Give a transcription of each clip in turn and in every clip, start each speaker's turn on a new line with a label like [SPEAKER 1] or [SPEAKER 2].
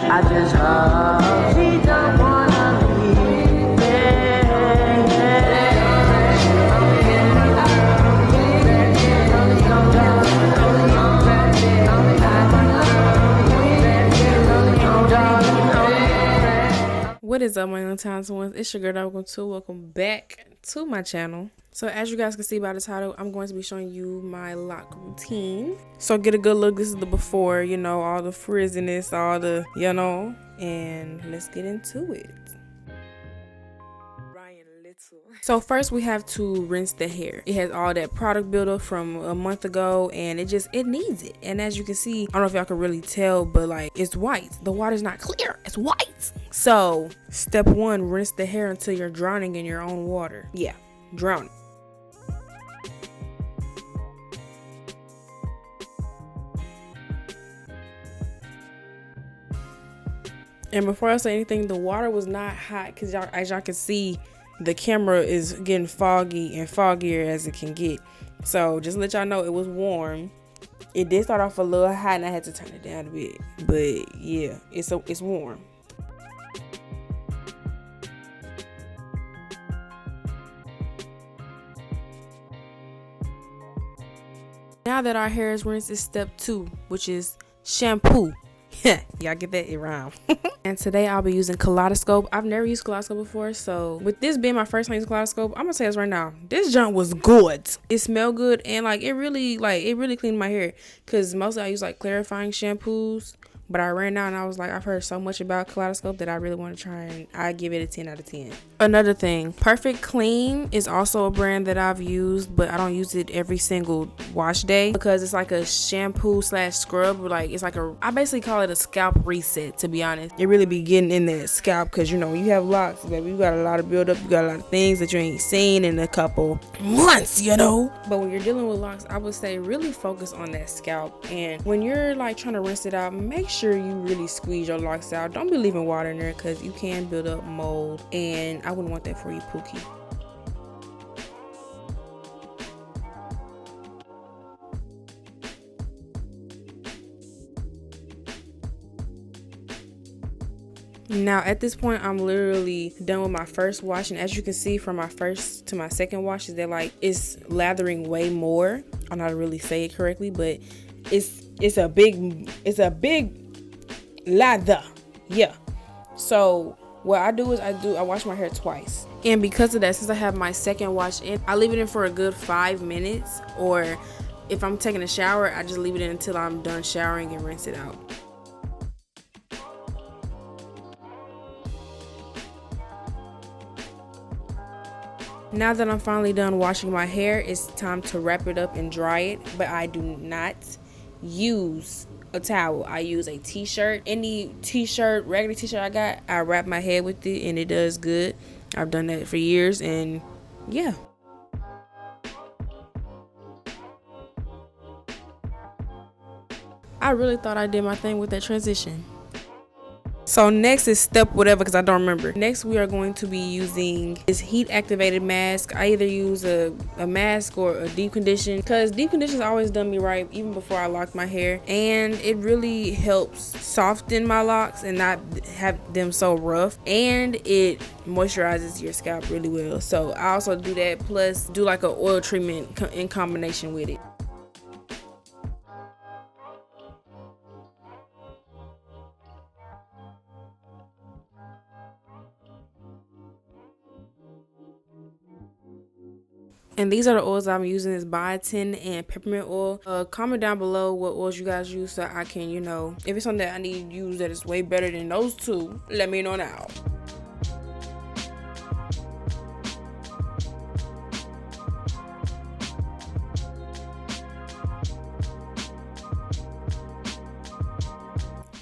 [SPEAKER 1] I just hope she don't wanna leave.
[SPEAKER 2] What is up, my young talented ones? It's your girl, welcome back to my channel. So as you guys can see by the title, I'm going to be showing you my lock routine. So get a good look. This is the before, you know, all the frizziness, all the, you know, and let's get into it. So first we have to rinse the hair. It has all that product buildup from a month ago, and it needs it. And as you can see, I don't know if y'all can really tell, but like it's white. The water's not clear, it's white. So step one, rinse the hair until you're drowning in your own water. Yeah, drowning. And before I say anything, the water was not hot because as y'all can see, the camera is getting foggy and foggier as it can get. So just to let y'all know, it was warm. It did start off a little hot and I had to turn it down a bit. But yeah, it's warm. Now that our hair is rinsed, it's step 2, which is shampoo. Y'all get that? It rhyme. And today I'll be using Kaleidoscope. I've never used Kaleidoscope before, so with this being my first time using Kaleidoscope, I'm gonna say this right now, this junk was good. It smelled good, and it really cleaned my hair, because mostly I use like clarifying shampoos, but I ran out and I was like, I've heard so much about Kaleidoscope that I really want to try, and I give it a 10 out of 10. Another thing, Perfect Clean is also a brand that I've used, but I don't use it every single wash day because it's like a shampoo / scrub. Like it's like I basically call it a scalp reset, to be honest. It really be getting in that scalp, because you know when you have locks, baby, you got a lot of buildup, you got a lot of things that you ain't seen in a couple months, you know. But when you're dealing with locks, I would say really focus on that scalp, and when you're like trying to rinse it out, make sure you really squeeze your locks out. Don't be leaving water in there, because you can build up mold, and I wouldn't want that for you, Pookie. Now at this point, I'm literally done with my first wash, and as you can see from my first to my second wash is that like it's lathering way more. I don't know how to really say it correctly, but it's a big lather. Yeah. So what I do is I wash my hair twice, and because of that, since I have my second wash in, I leave it in for a good 5 minutes, or if I'm taking a shower, I just leave it in until I'm done showering and rinse it out. Now that I'm finally done washing my hair, it's time to wrap it up and dry it, but I do not use a towel. I use a t-shirt. Any t-shirt, regular t-shirt I got, I wrap my head with it, and it does good. I've done that for years, and yeah. I really thought I did my thing with that transition. So next is step whatever, because I don't remember. Next we are going to be using this heat activated mask. I either use a mask or a deep condition, because deep condition's always done me right even before I locked my hair, and it really helps soften my locks and not have them so rough, and it moisturizes your scalp really well. So I also do that, plus do like an oil treatment in combination with it. And these are the oils I'm using, is biotin and peppermint oil. Comment down below what oils you guys use so I can, you know, if it's something that I need to use that is way better than those two, let me know now.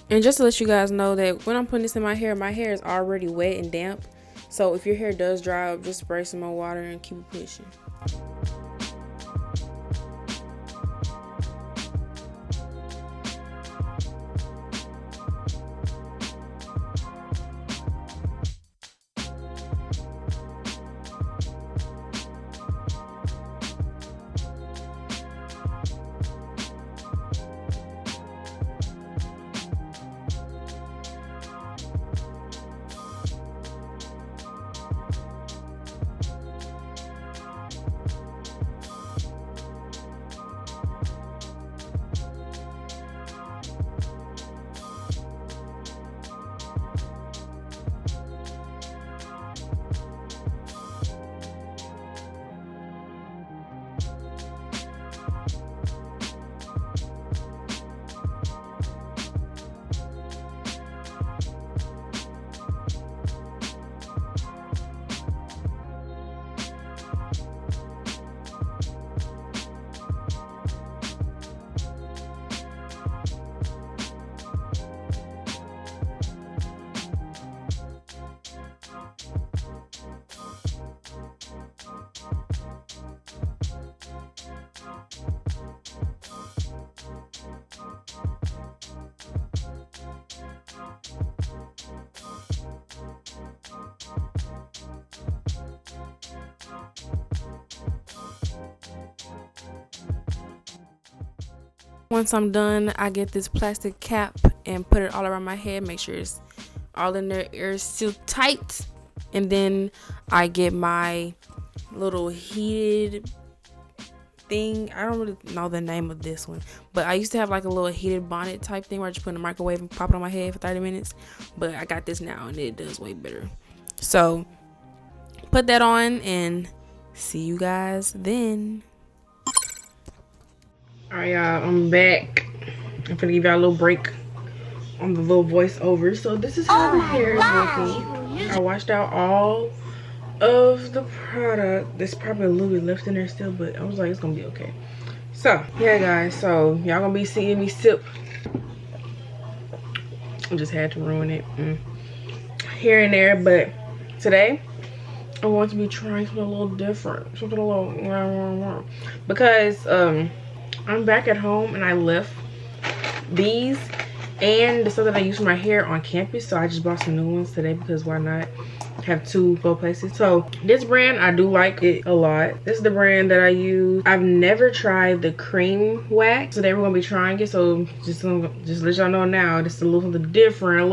[SPEAKER 2] And just to let you guys know that when I'm putting this in my hair is already wet and damp. So if your hair does dry up, just spray some more water and keep it pushing. Once I'm done, I get this plastic cap and put it all around my head, make sure it's all in there, ears still tight. And then I get my little heated thing. I don't really know the name of this one, but I used to have like a little heated bonnet type thing where I just put in the microwave and pop it on my head for 30 minutes. But I got this now and it does way better. So put that on and see you guys then. Alright, y'all, I'm back. I'm gonna give y'all a little break on the little voiceover. So this is how the hair is looking. I washed out all of the product. There's probably a little bit left in there still, but I was like, it's gonna be okay. So yeah, guys, so y'all gonna be seeing me sip. I just had to ruin it here and there, but today I want to be trying something a little different, something a little because I'm back at home and I left these and the stuff that I use for my hair on campus, so I just bought some new ones today because why not have two go places. So this brand, I do like it a lot. This is the brand that I use. I've never tried the cream wax, so they were gonna be trying it, so just let y'all know now, this is a little different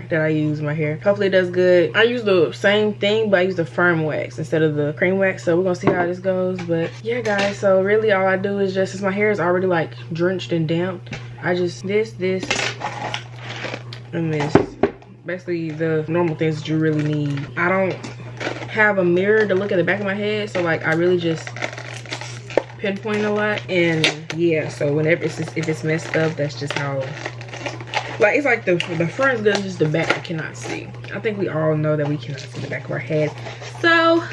[SPEAKER 2] that I use in my hair. Hopefully it does good. I use the same thing, but I use the firm wax instead of the cream wax, so we're gonna see how this goes. But yeah, guys, so really all I do is just, since my hair is already like drenched and damp, I just this and this, basically the normal things that you really need. I don't have a mirror to look at the back of my head, so like I really just pinpoint a lot. And yeah, so whenever if it's messed up, that's just how, like, it's like the front's good, just the back I cannot see. I think we all know that we cannot see the back of our head. So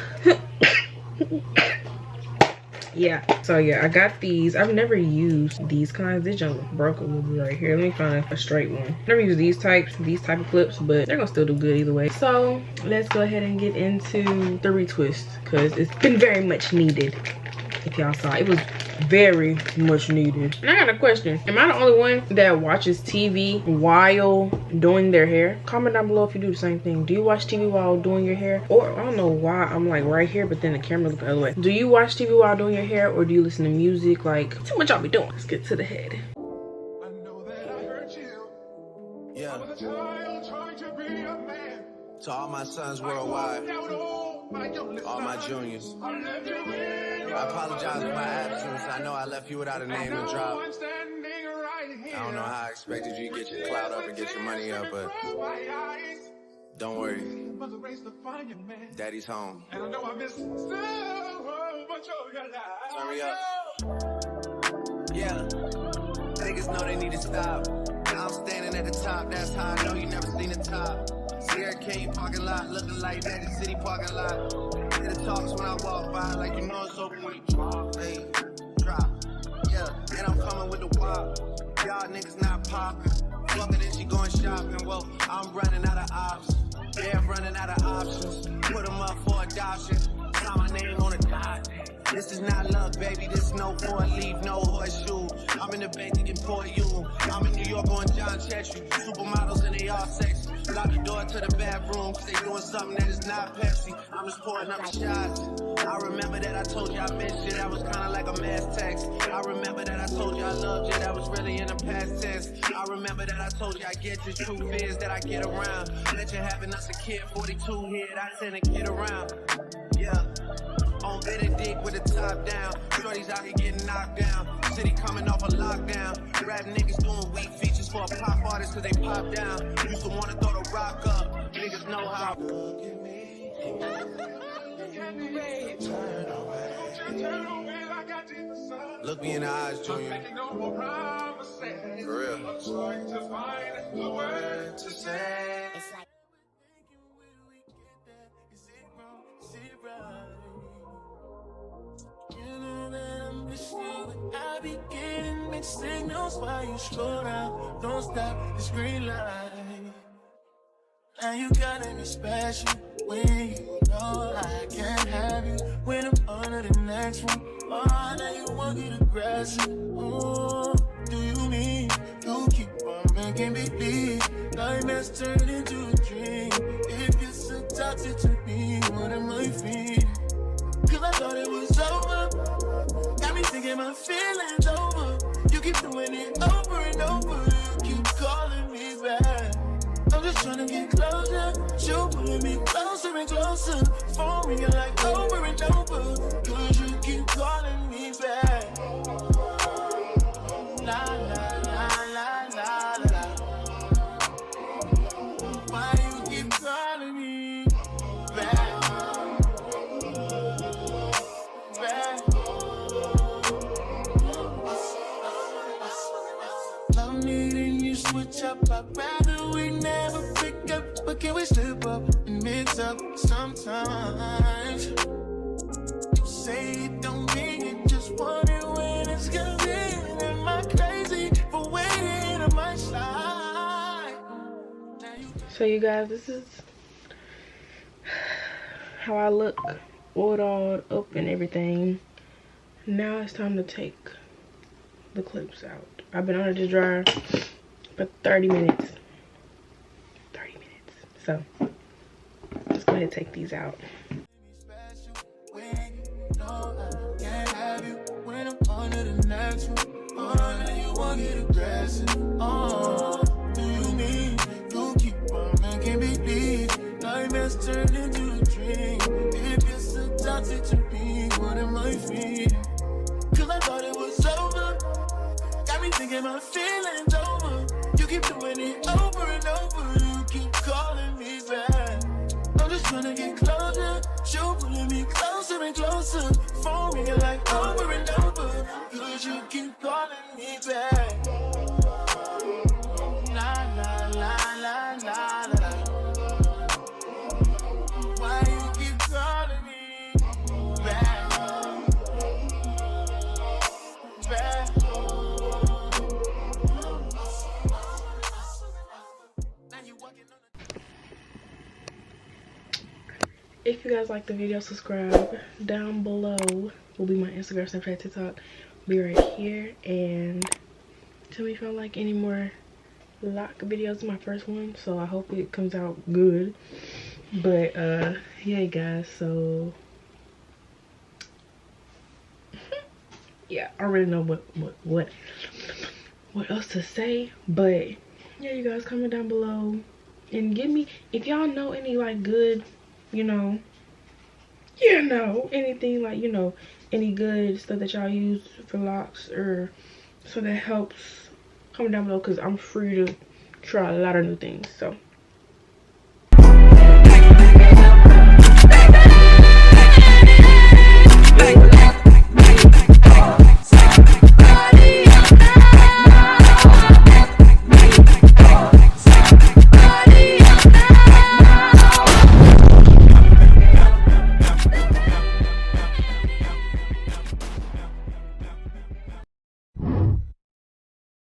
[SPEAKER 2] yeah, so yeah, I got these. I've never used these kinds. This junk broke a little bit right here. Let me find a straight one. Never used these type of clips, but they're gonna still do good either way. So let's go ahead and get into the retwist, because it's been very much needed. If y'all saw, it was very much needed. And I got a question. Am I the only one that watches TV while doing their hair? Comment down below if you do the same thing. Do you watch TV while doing your hair? Or I don't know why I'm like right here, but then the camera looks the other way. Do you watch TV while doing your hair, or do you listen to music? Like, too much y'all be doing. Let's get to the head.
[SPEAKER 3] I know that I hurt you. Yeah. I was a child trying to be a man.
[SPEAKER 4] To all my sons worldwide, all my juniors, I apologize for my absence. I know I left you without a name to drop. I don't know how I expected you to get your clout up and get your money up, but don't worry. Daddy's home.
[SPEAKER 3] And I know I missed so much of your life.
[SPEAKER 4] Turn me up. Yeah. Niggas know they need to stop. Now I'm standing at the top. That's how I know you never seen the top. Sierra King parking lot, looking like Magic City parking lot. Hear the talks when I walk by, like you know it's open when you drop. Hey, drop. Yeah, and I'm coming with the wop. Y'all niggas not popping. Fucking and she going shopping. Well, I'm running out of options. Yeah, I'm running out of options. Put them up for adoption. Sign my name on a dot. This is not luck, baby. This is no four leave, no horseshoe. I'm in the bank thinking for you. I'm in New York on John Chetry. Supermodels and they all sexy. Lock the door to the bathroom, cause they doing something that is not Pepsi. I'm just pouring up the shots. I remember that I told you I missed you. That was kinda like a mass text. I remember that I told you I loved you. That was really in the past tense. I remember that I told you I get you. Truth is that I get around. Let you having us a kid, 42 here. I send a kid around. Yeah. On Benedict with the top down. Shorties out here getting knocked down. City coming off a lockdown. Rap niggas doing weak features for a pop artist cause they pop down. Used to wanna throw the rock up. Niggas know how. Look at me. Look me in the eyes, Junior. For real. Trying to find a word to say. It's like
[SPEAKER 5] I be getting mixed signals while you slow down. Don't stop, it's green light. Now you gotta be special when you know I can't have you. When I'm under the next one, oh, now you want it aggressive. Oh, do you mean you keep on making me believe nightmares turn into a dream? It gets so toxic to me. What am I feeling? Cause I thought it was over. Got me thinking my feelings over. You keep doing it over and over. You keep calling me back. I'm just trying to get closer. You pulling me closer and closer. Phone ringing like over and over. Cause you keep calling me back. La la la la la la. Why you keep calling me back? Love needing you switch up. I'd rather we never pick up, but can we slip up and mix up sometimes? You say it don't mean it, just want it when it's convenient. Am I crazy for waiting on my side?
[SPEAKER 2] So you guys, this is how I look, oiled up and everything. Now it's time to take the clips out. I've been under the dryer for 30 minutes. 30 minutes. So let's go ahead and take these out.
[SPEAKER 5] Turned into a dream. If you're so toxic to me, what am I feeling? Cause I thought it was over. Got me thinking my feelings over. You keep doing it over and over. You keep calling me back. I'm just trying to get closer. You pulling me closer and closer. Phone ringing like over and over. Cause you keep calling me back. La la la la la la. Why you keep calling me back? Back.
[SPEAKER 2] If you guys like the video, subscribe. Down below will be my Instagram, Snapchat, TikTok. Be right here. And tell me if you don't like any more lock videos. My first one, so I hope it comes out good. But yeah guys, so yeah, I already know what else to say. But yeah, you guys, comment down below and give me, if y'all know any like good, anything like, any good stuff that y'all use for locks or so that helps. Comment down below, because I'm free to try a lot of new things. So